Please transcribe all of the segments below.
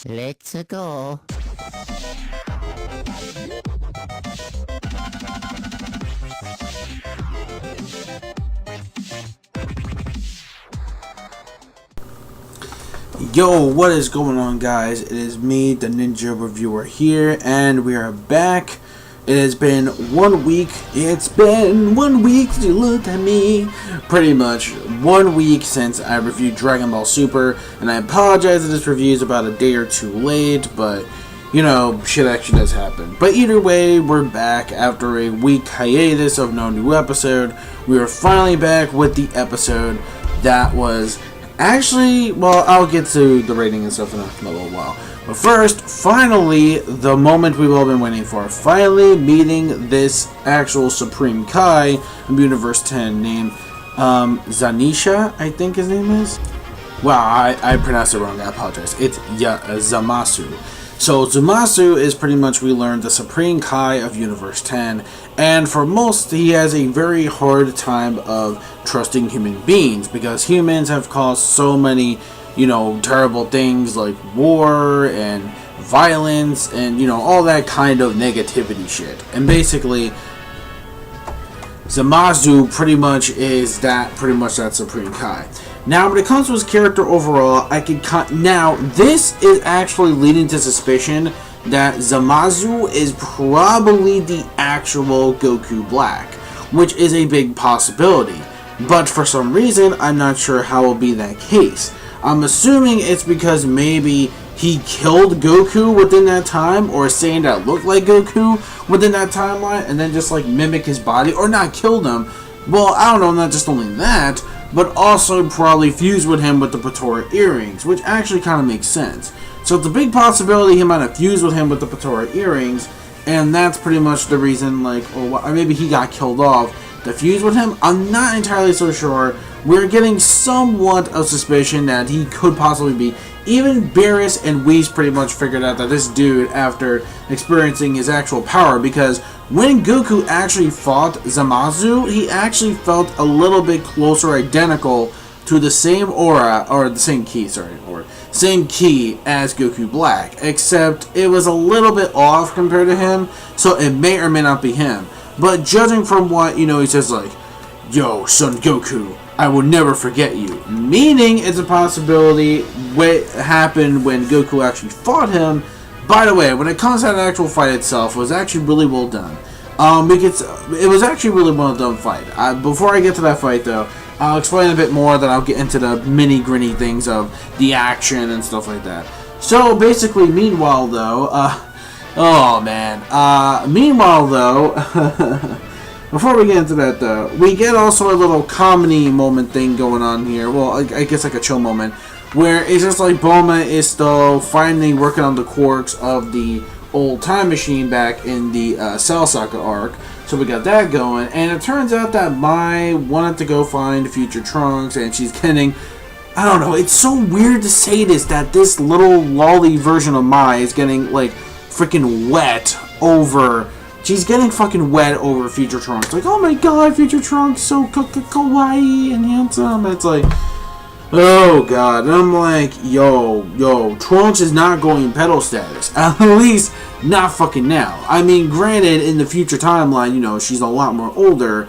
Let's go. Yo, what is going on, guys? It is me, the Ninja Reviewer here, and we are back. It has been 1 week. It's been 1 week to look at me. Pretty much 1 week since I reviewed Dragon Ball Super, and I apologize that this review is about a day or two late, but you know, shit actually does happen. But either way, we're back after a week hiatus of no new episode. We are finally back with the episode that was actually, well, I'll get to the rating and stuff in a little while. But first, finally, the moment we've all been waiting for. Finally meeting this actual Supreme Kai of Universe 10 named Zanisha, I think his name is. Wow, I pronounced it wrong, I apologize. It's ZAMASU. So ZAMASU is pretty much, we learned, the Supreme Kai of Universe 10, and for most, he has a very hard time of trusting human beings, because humans have caused so many, you know, terrible things like war and violence and, you know, all that kind of negativity shit. And basically, ZAMASU pretty much is that Supreme Kai. Now, when it comes to his character overall, now this is actually leading to suspicion that ZAMASU is probably the actual Goku Black, which is a big possibility. But for some reason, I'm not sure how it will be that case. I'm assuming it's because maybe he killed Goku within that time, or saying that looked like Goku within that timeline, and then just like mimic his body, or not killed him. Well, I don't know, not just only that, but also probably fused with him with the Patora earrings, which actually kind of makes sense. So it's a big possibility he might have fused with him with the Patora earrings, and that's pretty much the reason, like, or maybe he got killed off to fuse with him. I'm not entirely so sure. We're getting somewhat of suspicion that he could possibly be. Even Beerus and Whis pretty much figured out that this dude, after experiencing his actual power, because when Goku actually fought ZAMASU, he actually felt a little bit closer identical to the same aura, or the same ki, same ki as Goku Black, except it was a little bit off compared to him, so it may or may not be him. But judging from what, you know, he says like, "Yo, son Goku, I will never forget you," meaning it's a possibility what happened when Goku actually fought him. By the way, when it comes to the actual fight itself, it was actually really well done. Because it was actually a really well done fight. Before I get to that fight though, I'll explain a bit more, then I'll get into the mini gritty things of the action and stuff like that. So basically, meanwhile though, meanwhile though, before we get into that though, we get also a little comedy moment thing going on here. Well, I guess like a chill moment, where it's just like Bulma is still finally working on the quirks of the old time machine back in the Cell Saga arc. So we got that going, and it turns out that Mai wanted to go find future Trunks, and she's getting, I don't know, it's so weird to say this, that this little lolly version of Mai is getting like freaking wet over, she's getting fucking wet over future Trunks. Like, oh my god, future Trunks, so kawaii and handsome. It's like, oh god. And I'm like, yo, Trunks is not going pedal status. At least not fucking now. I mean, granted, in the future timeline, you know, she's a lot more older,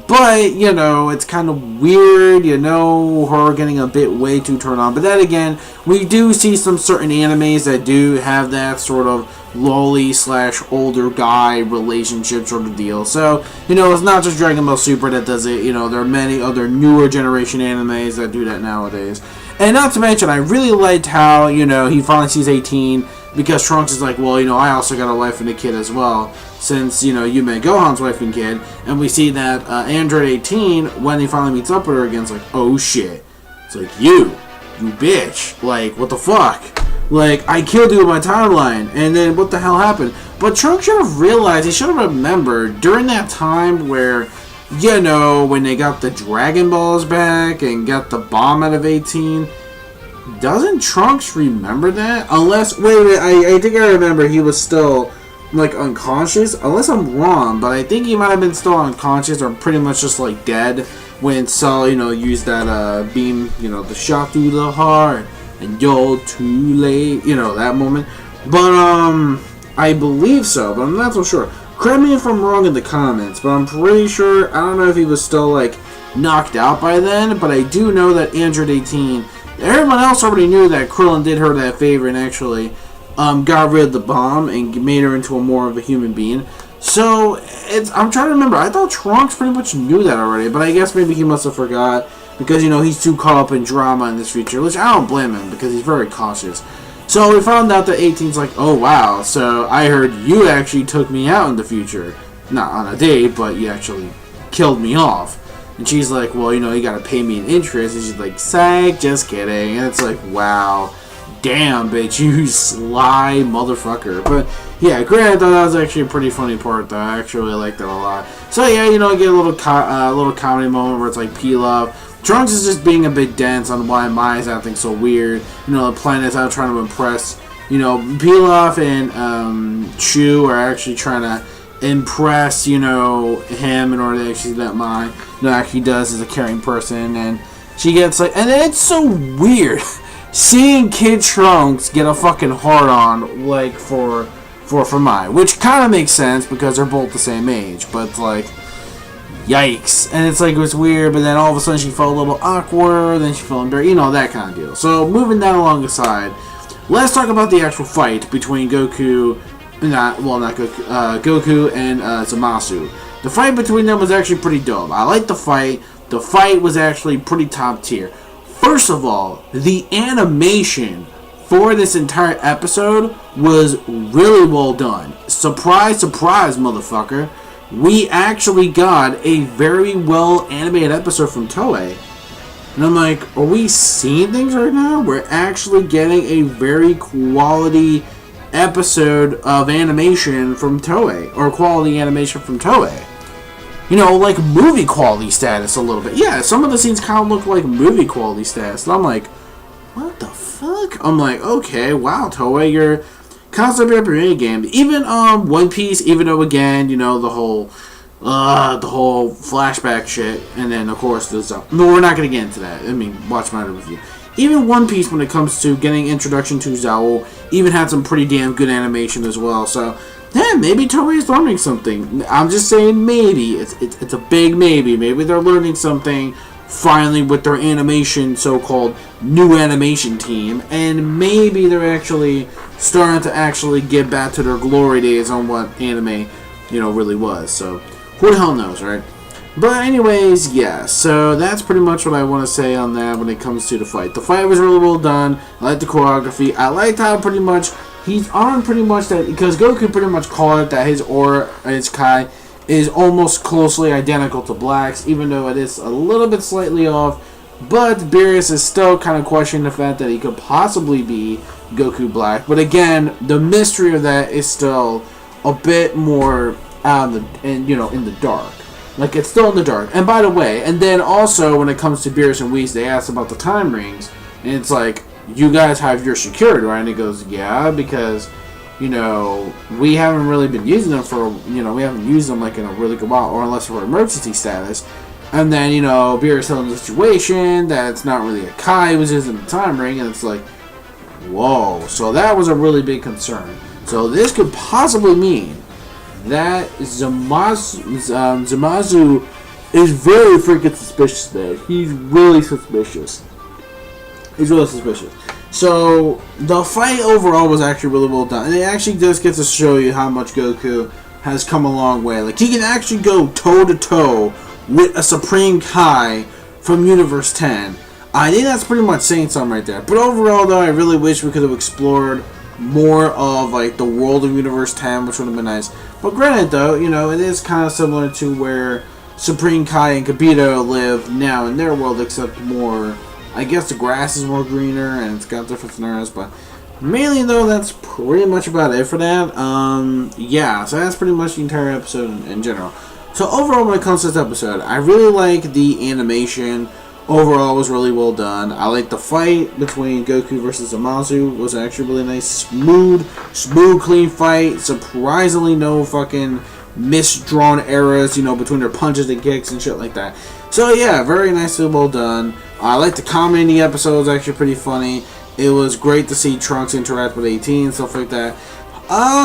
but, you know, it's kind of weird, you know, her getting a bit way too turned on. But then again, we do see some certain animes that do have that sort of lolly / older guy relationship sort of deal. So, you know, it's not just Dragon Ball Super that does it. You know, there are many other newer generation animes that do that nowadays. And not to mention, I really liked how, you know, he finally sees 18, because Trunks is like, well, you know, I also got a wife and a kid as well, since, you know, you met Gohan's wife and kid. And we see that Android 18, when he finally meets up with her again, is like, oh shit. It's like, you bitch. Like, what the fuck? Like, I killed you with my timeline, and then what the hell happened? But Trunks should have realized, he should have remembered, during that time where, you know, when they got the Dragon Balls back and got the bomb out of 18, doesn't Trunks remember that? Unless, wait, I think I remember he was still, like, unconscious, unless I'm wrong, but I think he might have been still unconscious, or pretty much just, like, dead, when Cell, you know, used that, beam, you know, the shot through the heart, and you're too late. You know, that moment. But, I believe so, but I'm not so sure. Correct me if I'm wrong in the comments, but I'm pretty sure, I don't know if he was still, like, knocked out by then, but I do know that Android 18, everyone else already knew that Krillin did her that favor and actually, got rid of the bomb and made her into a more of a human being. So, I'm trying to remember, I thought Trunks pretty much knew that already, but I guess maybe he must have forgot, because, you know, he's too caught up in drama in this future, which I don't blame him, because he's very cautious. So we found out that 18's like, oh wow, so I heard you actually took me out in the future. Not on a date, but you actually killed me off. And she's like, well, you know, you gotta pay me an interest. And she's like, psych, just kidding. And it's like, wow, damn, bitch, you sly motherfucker. But yeah, granted, I thought that was actually a pretty funny part, though. I actually really liked that a lot. So yeah, you know, I get a little comedy moment where it's like Pilaf. Trunks is just being a bit dense on why Mai's acting so weird. You know, the planet's out trying to impress. You know, Pilaf and Chu are actually trying to impress, you know, him in order to actually let Mai know what he does as a caring person. And she gets like, and then it's so weird seeing Kid Trunks get a fucking hard on like for Mai, which kind of makes sense because they're both the same age, but it's like, yikes. And it's like, it was weird, but then all of a sudden she felt a little awkward, then she felt embarrassed, you know, that kind of deal. So moving that along the side, let's talk about the actual fight between Goku and ZAMASU. The fight between them was actually pretty dope. I liked the fight. The fight was actually pretty top tier. First of all, the animation for this entire episode was really well done. Surprise, surprise, motherfucker. We actually got a very well animated episode from Toei. And I'm like, are we seeing things right now? We're actually getting a very quality episode of animation from Toei. Or quality animation from Toei. You know, like movie quality status a little bit. Yeah, some of the scenes kind of look like movie quality status. And I'm like, what the fuck? I'm like, okay, wow, Toei, you're constantly up your A game. Even One Piece, even though again, you know, the whole flashback shit, and then of course there's no, we're not gonna get into that. I mean, watch my review. Even One Piece, when it comes to getting introduction to Zao, even had some pretty damn good animation as well. So yeah, maybe Toei is learning something. I'm just saying maybe. It's a big maybe. Maybe they're learning something finally with their animation, so-called new animation team, and maybe they're actually starting to actually get back to their glory days on what anime, you know, really was. So who the hell knows, right? But anyways, yeah, so that's pretty much what I want to say on that when it comes to the fight. The fight was really well done. I liked the choreography. I liked how pretty much he's on pretty much that, because Goku pretty much called it that his aura, his Kai, is almost closely identical to Black's, even though it is a little bit slightly off. But Beerus is still kind of questioning the fact that he could possibly be Goku Black. But again, the mystery of that is still a bit more out of the, you know, in the dark. Like, it's still in the dark. And by the way, and then also when it comes to Beerus and Whis, they asked about the time rings, and it's like, you guys have your secured, right? And he goes, yeah, because, you know, we haven't really been using them for, you know, we haven't used them like in a really good while, or unless for emergency status. And then, you know, Beerus telling the situation that it's not really a Kai, it was just in the time ring, and it's like, whoa. So that was a really big concern. So this could possibly mean that ZAMASU is very freaking suspicious today. He's really suspicious. He's really suspicious. So the fight overall was actually really well done, and it actually just gets to show you how much Goku has come a long way. Like, he can actually go toe to toe with a Supreme Kai from Universe 10. I think that's pretty much saying something right there. But overall, though, I really wish we could have explored more of like the world of Universe 10, which would have been nice. But granted, though, you know, it is kind of similar to where Supreme Kai and Kibito live now in their world, except more, I guess the grass is more greener and it's got different scenarios. But mainly, though, that's pretty much about it for that. Yeah, so that's pretty much the entire episode in general. So overall, when it comes to this episode, I really like the animation. Overall, was really well done. I like the fight between Goku versus ZAMASU. Was actually really nice. Smooth, clean fight. Surprisingly, no fucking misdrawn errors, you know, between their punches and kicks and shit like that. So yeah, very nicely well done. I like the comedy in the episode. It was actually pretty funny. It was great to see Trunks interact with 18 and stuff like that.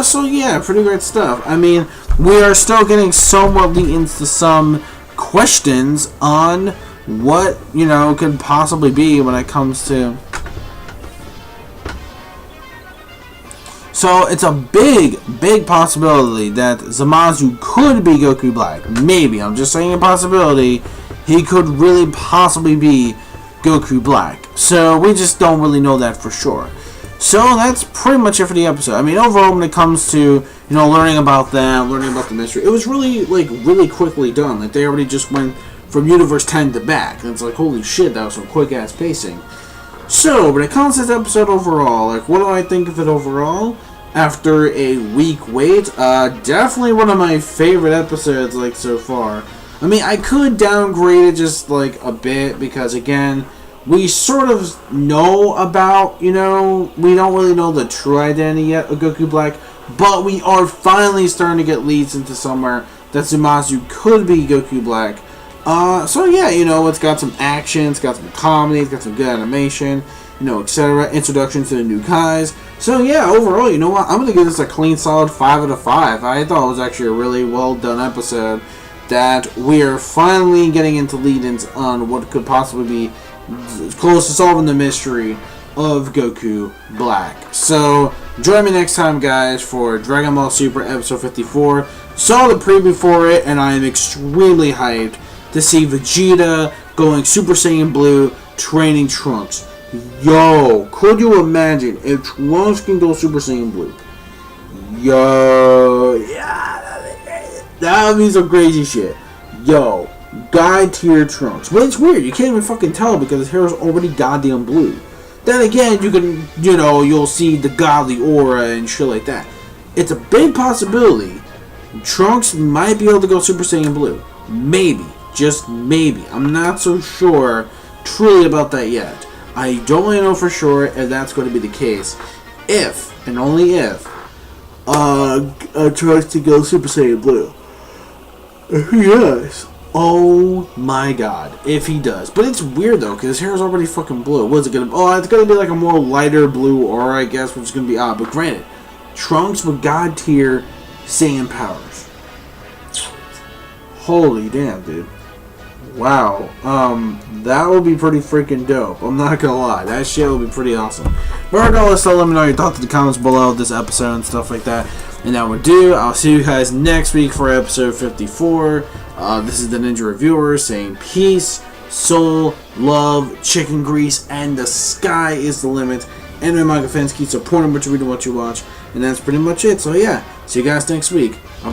So yeah, pretty great stuff. I mean, we are still getting somewhatly into some questions on what, you know, could possibly be when it comes to... So it's a big possibility that ZAMASU could be Goku Black. Maybe, I'm just saying a possibility. He could really possibly be Goku Black. So we just don't really know that for sure. So that's pretty much it for the episode. I mean, overall, when it comes to, you know, learning about them, learning about the mystery, it was really, like, really quickly done. Like, they already just went from Universe 10 to back. And it's like, holy shit, that was some quick-ass pacing. So, when it comes to this episode overall, like, what do I think of it overall? After a week wait, definitely one of my favorite episodes, like, so far. I mean, I could downgrade it just, like, a bit, because, again, we sort of know about, you know, we don't really know the true identity yet of Goku Black, but we are finally starting to get leads into somewhere that ZAMASU could be Goku Black. So yeah, you know, it's got some action, it's got some comedy, it's got some good animation, you know, etc. Introduction to the new guys. So yeah, overall, you know what, I'm going to give this a clean, solid 5 out of 5. I thought it was actually a really well done episode, that we are finally getting into lead-ins on what could possibly be close to solving the mystery of Goku Black. So, join me next time, guys, for Dragon Ball Super Episode 54. Saw the preview for it, and I am extremely hyped to see Vegeta going Super Saiyan Blue, training Trunks. Yo, could you imagine if Trunks can go Super Saiyan Blue? Yo, yeah, that would be some crazy shit. Yo, God tier Trunks. But it's weird, you can't even fucking tell because his hair is already goddamn blue. Then again, you can, you know, you'll see the godly aura and shit like that. It's a big possibility Trunks might be able to go Super Saiyan Blue. Maybe. Just maybe. I'm not so sure truly about that yet. I don't really know for sure if that's going to be the case. If, and only if, Trunks to go Super Saiyan Blue. If he does, oh my god, if he does. But it's weird though, because his hair is already fucking blue. What's it gonna be? Oh, it's gonna be like a more lighter blue aura, I guess, which is gonna be odd. But granted, Trunks with god tier Saiyan powers. Holy damn, dude. Wow. That would be pretty freaking dope. I'm not gonna lie. That shit would be pretty awesome. But regardless, so let me know your thoughts in the comments below this episode and stuff like that. And that would do. I'll see you guys next week for episode 54. This is the Ninja Reviewer saying peace, soul, love, chicken grease, and the sky is the limit. Anime manga fans, keep supporting what you read and what you watch. And that's pretty much it. So yeah, see you guys next week.